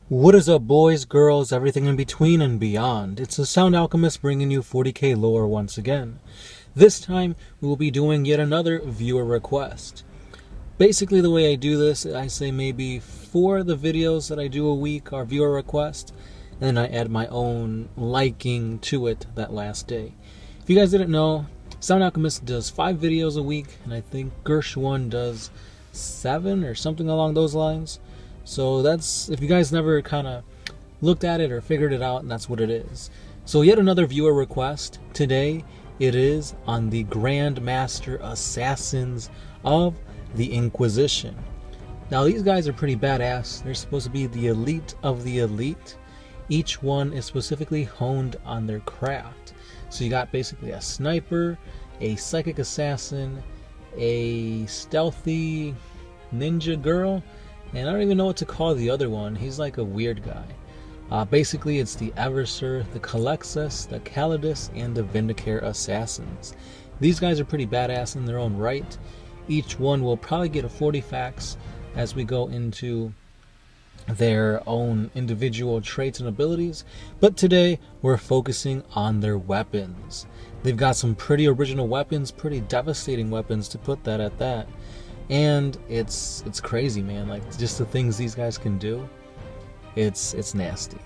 What is up, boys, girls, everything in between and beyond? It's the Sound Alchemist bringing you 40k lore once again. This time, we will be doing yet another viewer request. Basically, the way I do this, I say maybe 4 of the videos that I do a week are viewer request, and then I add my own liking to it that last day. If you guys didn't know, Sound Alchemist does 5 videos a week, and I think Gershwin does 7 or something along those lines. So that's, if you guys never kind of looked at it or figured it out, and that's what it is. So yet another viewer request. Today it is on the Grandmaster Assassins of the Inquisition. Now these guys are pretty badass. They're supposed to be the elite of the elite. Each one is specifically honed on their craft. So you got basically a sniper, a psychic assassin, a stealthy ninja girl, and I don't even know what to call the other one. He's like a weird guy. Basically, it's the Eversur, the Calexus, the Calidus, and the Vindicare Assassins. These guys are pretty badass in their own right. Each one will probably get a 40 facts as we go into their own individual traits and abilities. But today, we're focusing on their weapons. They've got some pretty original weapons, pretty devastating weapons to put that at that. And it's crazy, man. Like, just the things these guys can do, it's nasty.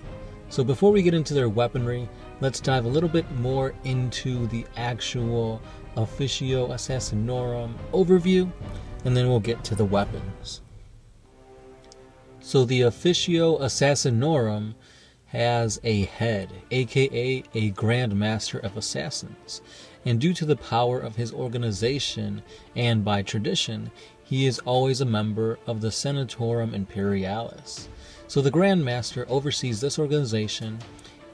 So before we get into their weaponry, let's dive a little bit more into the actual Officio Assassinorum overview, and then we'll get to the weapons. So the Officio Assassinorum has a head, aka a Grandmaster of Assassins. And due to the power of his organization, and by tradition, he is always a member of the Senatorum Imperialis. So the Grandmaster oversees this organization,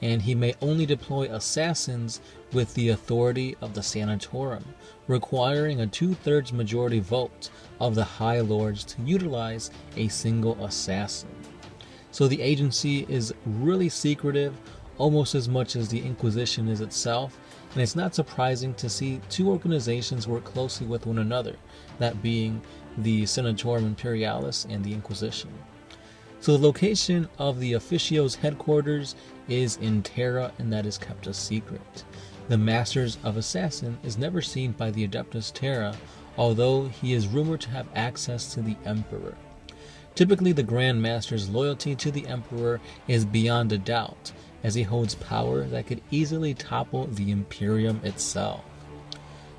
and he may only deploy assassins with the authority of the Senatorum, requiring a 2/3 majority vote of the High Lords to utilize a single assassin. So the agency is really secretive, almost as much as the Inquisition is itself. And it's not surprising to see 2 organizations work closely with one another, that being the Senatorum Imperialis and the Inquisition. So the location of the Officio's headquarters is in Terra, and that is kept a secret. The Masters of Assassin is never seen by the Adeptus Terra, although he is rumored to have access to the Emperor. Typically, the Grand Master's loyalty to the Emperor is beyond a doubt, as he holds power that could easily topple the Imperium itself.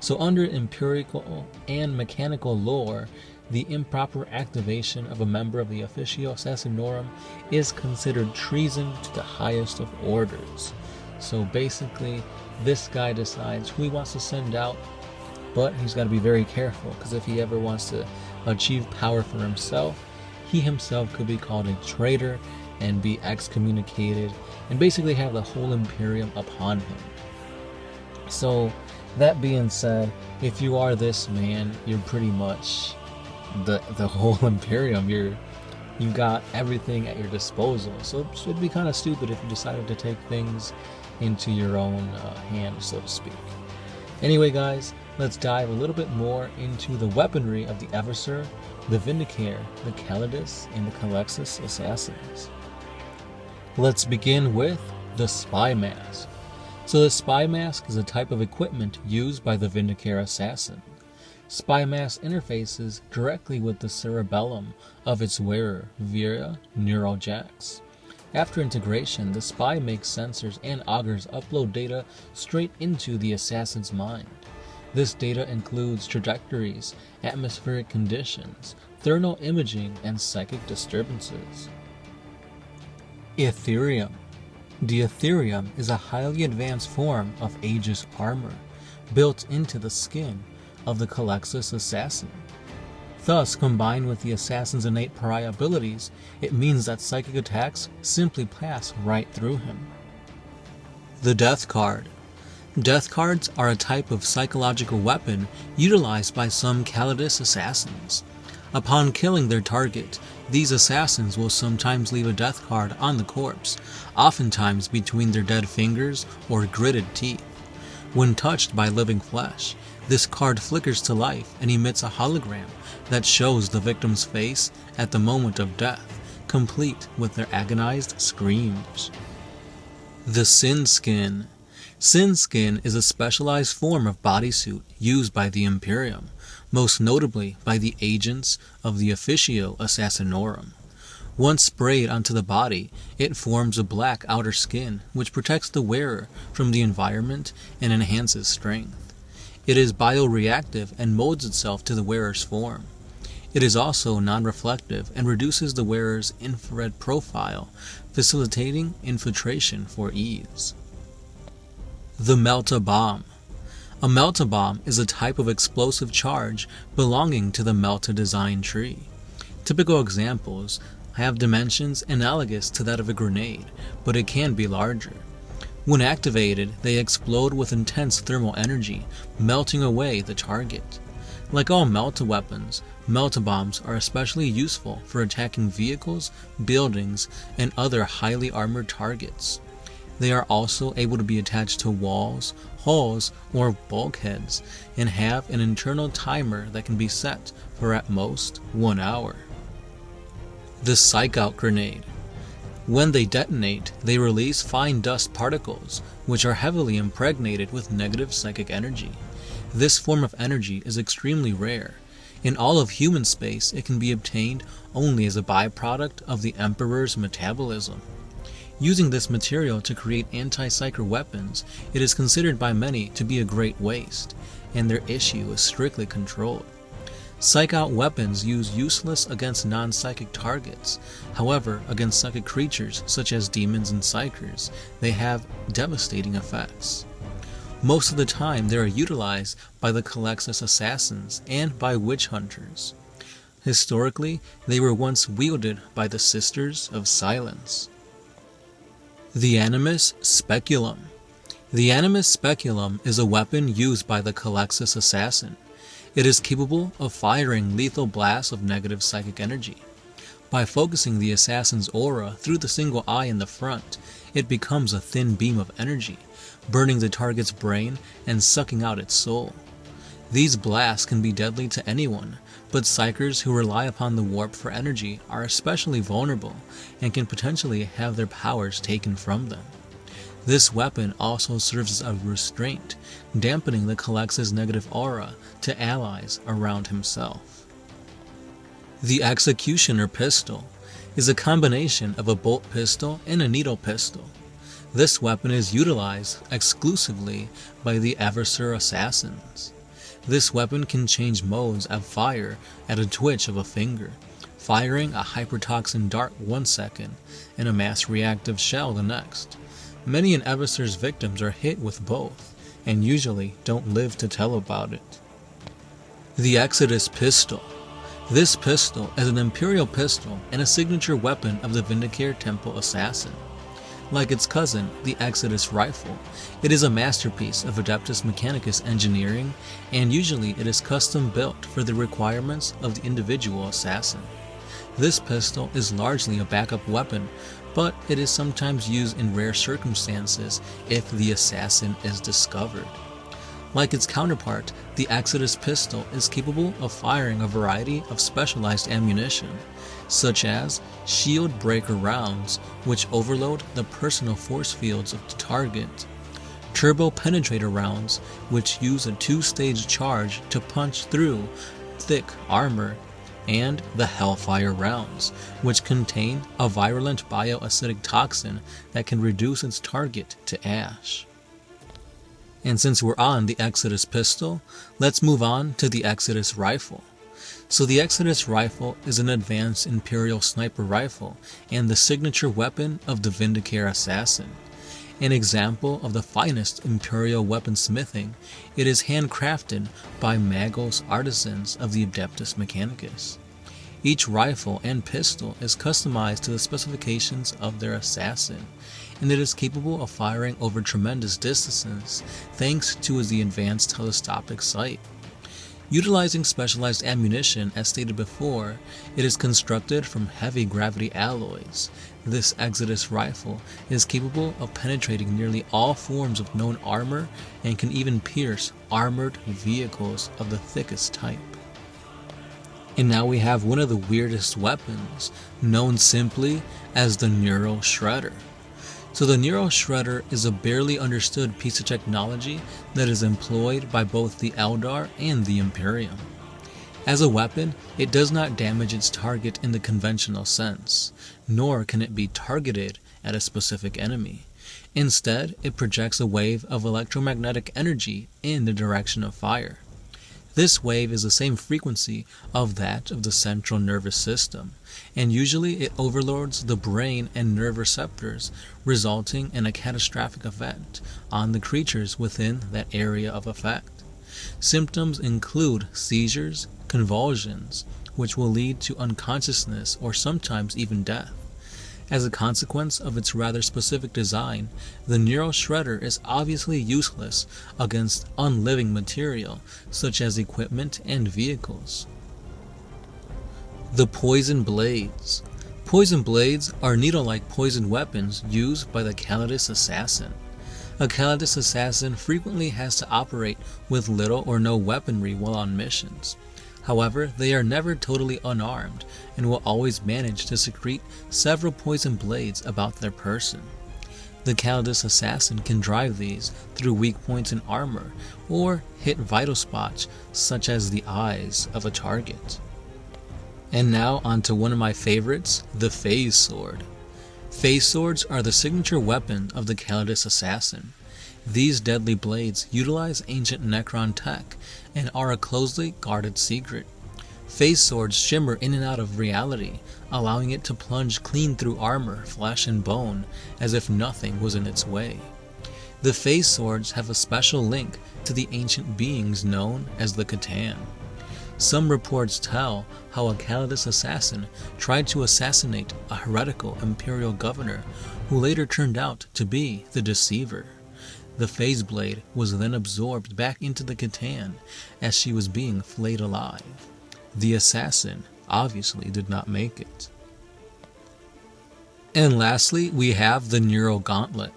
So under empirical and mechanical lore, the improper activation of a member of the Officio Assassinorum is considered treason to the highest of orders. So basically, this guy decides who he wants to send out, but he's got to be very careful, because if he ever wants to achieve power for himself, he himself could be called a traitor and be excommunicated, and basically have the whole Imperium upon him. So, that being said, if you are this man, you're pretty much the whole Imperium. You've got everything at your disposal. So it'd be kind of stupid if you decided to take things into your own hand, so to speak. Anyway, guys, let's dive a little bit more into the weaponry of the Eversur, the Vindicare, the Calidus, and the Calexus assassins. Let's begin with the Spy Mask. So the Spy Mask is a type of equipment used by the Vindicare assassin. Spy Mask interfaces directly with the cerebellum of its wearer via neural jacks. After integration, the spy makes sensors and augurs upload data straight into the assassin's mind. This data includes trajectories, atmospheric conditions, thermal imaging, and psychic disturbances. Ethereum. The Ethereum is a highly advanced form of Aegis armor, built into the skin of the Calexus assassin. Thus, combined with the assassin's innate pariah abilities, it means that psychic attacks simply pass right through him. The Death Card. Death cards are a type of psychological weapon utilized by some Calidus assassins. Upon killing their target, these assassins will sometimes leave a death card on the corpse, oftentimes between their dead fingers or gritted teeth. When touched by living flesh, this card flickers to life and emits a hologram that shows the victim's face at the moment of death, complete with their agonized screams. The Sin Skin. Sin Skin is a specialized form of bodysuit used by the Imperium, most notably by the agents of the Officio Assassinorum. Once sprayed onto the body, it forms a black outer skin which protects the wearer from the environment and enhances strength. It is bioreactive and molds itself to the wearer's form. It is also non-reflective and reduces the wearer's infrared profile, facilitating infiltration for ease. The Melta Bomb. A Melta Bomb is a type of explosive charge belonging to the Melta design tree. Typical examples have dimensions analogous to that of a grenade, but it can be larger. When activated, they explode with intense thermal energy, melting away the target. Like all Melta weapons, Melta bombs are especially useful for attacking vehicles, buildings, and other highly armored targets. They are also able to be attached to walls, hulls, or bulkheads, and have an internal timer that can be set for at most 1 hour. The Psych Out Grenade. When they detonate, they release fine dust particles, which are heavily impregnated with negative psychic energy. This form of energy is extremely rare. In all of human space, it can be obtained only as a byproduct of the Emperor's metabolism. Using this material to create anti-psyker weapons, it is considered by many to be a great waste, and their issue is strictly controlled. Psych-out weapons use useless against non-psychic targets. However, against psychic creatures such as demons and psychers, they have devastating effects. Most of the time, they are utilized by the Calexis assassins and by witch hunters. Historically, they were once wielded by the Sisters of Silence. The Animus Speculum. The Animus Speculum is a weapon used by the Calexis assassin. It is capable of firing lethal blasts of negative psychic energy. By focusing the assassin's aura through the single eye in the front, it becomes a thin beam of energy, burning the target's brain and sucking out its soul. These blasts can be deadly to anyone, but psychers who rely upon the warp for energy are especially vulnerable and can potentially have their powers taken from them. This weapon also serves as a restraint, dampening the Calexis' negative aura to allies around himself. The Executioner Pistol is a combination of a bolt pistol and a needle pistol. This weapon is utilized exclusively by the Eversur assassins. This weapon can change modes of fire at a twitch of a finger, firing a hypertoxin dart 1 second and a mass reactive shell the next. Many in Eversur's victims are hit with both, and usually don't live to tell about it. The Exodus Pistol. This pistol is an Imperial pistol and a signature weapon of the Vindicare Temple Assassin. Like its cousin, the Exodus Rifle, it is a masterpiece of Adeptus Mechanicus engineering, and usually it is custom built for the requirements of the individual assassin. This pistol is largely a backup weapon, but it is sometimes used in rare circumstances if the assassin is discovered. Like its counterpart, the Exodus pistol is capable of firing a variety of specialized ammunition, such as shield breaker rounds, which overload the personal force fields of the target, turbo penetrator rounds, which use a 2-stage charge to punch through thick armor, and the Hellfire rounds, which contain a virulent bioacidic toxin that can reduce its target to ash. And since we're on the Exodus pistol, let's move on to the Exodus rifle. So the Exodus rifle is an advanced Imperial sniper rifle and the signature weapon of the Vindicare assassin. An example of the finest Imperial weaponsmithing, it is handcrafted by Magos artisans of the Adeptus Mechanicus. Each rifle and pistol is customized to the specifications of their assassin, and it is capable of firing over tremendous distances thanks to the advanced telescopic sight. Utilizing specialized ammunition, as stated before, it is constructed from heavy gravity alloys. This Exodus rifle is capable of penetrating nearly all forms of known armor and can even pierce armored vehicles of the thickest type. And now we have one of the weirdest weapons, known simply as the Neural Shredder. So the Neural Shredder is a barely understood piece of technology that is employed by both the Eldar and the Imperium. As a weapon, it does not damage its target in the conventional sense, nor can it be targeted at a specific enemy. Instead, it projects a wave of electromagnetic energy in the direction of fire. This wave is the same frequency of that of the central nervous system, and usually it overloads the brain and nerve receptors, resulting in a catastrophic effect on the creatures within that area of effect. Symptoms include seizures, convulsions, which will lead to unconsciousness or sometimes even death. As a consequence of its rather specific design, the Neural Shredder is obviously useless against unliving material, such as equipment and vehicles. The Poison Blades. Poison blades are needle-like poison weapons used by the Calidus Assassin. A Calidus Assassin frequently has to operate with little or no weaponry while on missions. However, they are never totally unarmed and will always manage to secrete several poison blades about their person. The Calidus Assassin can drive these through weak points in armor or hit vital spots such as the eyes of a target. And now onto one of my favorites, the Phase Sword. Phase Swords are the signature weapon of the Calidus Assassin. These deadly blades utilize ancient Necron tech and are a closely guarded secret. Phase swords shimmer in and out of reality, allowing it to plunge clean through armor, flesh, and bone, as if nothing was in its way. The phase swords have a special link to the ancient beings known as the Catan. Some reports tell how a Calidus assassin tried to assassinate a heretical imperial governor who later turned out to be the Deceiver. The phase blade was then absorbed back into the Catan as she was being flayed alive. The assassin obviously did not make it. And lastly, we have the Neural Gauntlet.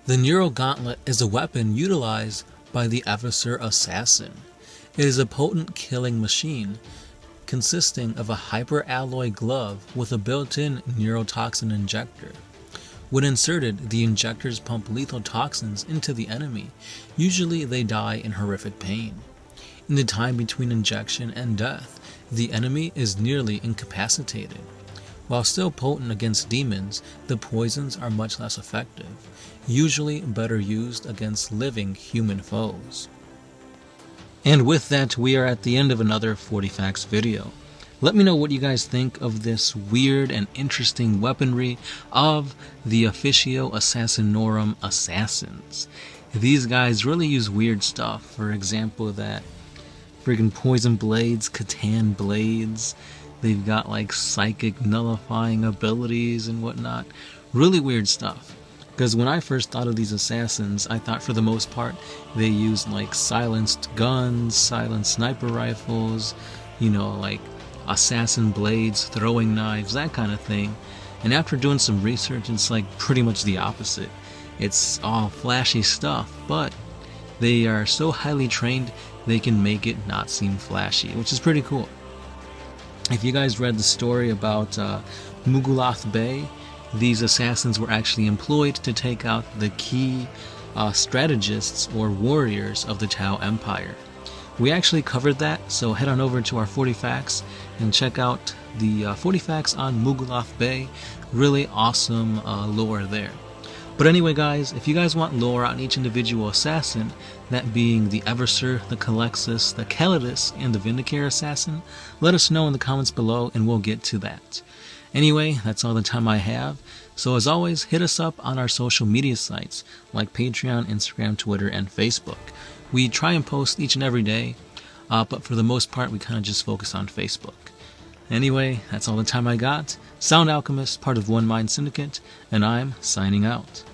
The Neural Gauntlet is a weapon utilized by the Officio Assassin. It is a potent killing machine consisting of a hyperalloy glove with a built-in neurotoxin injector. When inserted, the injectors pump lethal toxins into the enemy. Usually they die in horrific pain. In the time between injection and death, the enemy is nearly incapacitated. While still potent against demons, the poisons are much less effective, usually better used against living human foes. And with that, we are at the end of another 40 Facts video. Let me know what you guys think of this weird and interesting weaponry of the Officio Assassinorum assassins. These guys really use weird stuff. For example, that friggin' poison blades, Catan blades. They've got like psychic nullifying abilities and whatnot. Really weird stuff. Because when I first thought of these assassins, I thought for the most part they used like silenced guns, silenced sniper rifles, you know, like assassin blades, throwing knives, that kind of thing. And after doing some research, it's like pretty much the opposite. It's all flashy stuff, but they are so highly trained they can make it not seem flashy, which is pretty cool. If you guys read the story about Mugulath Bay, these assassins were actually employed to take out the key strategists or warriors of the Tau Empire. We actually covered that, so head on over to our 40 Facts and check out the 40 Facts on Mugulath Bay. Really awesome lore there. But anyway guys, if you guys want lore on each individual assassin, that being the Eversur, the Calexis, the Calidus, and the Vindicare assassin, let us know in the comments below and we'll get to that. Anyway, that's all the time I have. So as always, hit us up on our social media sites like Patreon, Instagram, Twitter, and Facebook. We try and post each and every day, but for the most part we kind of just focus on Facebook. Anyway, that's all the time I got. Sound Alchemist, part of One Mind Syndicate, and I'm signing out.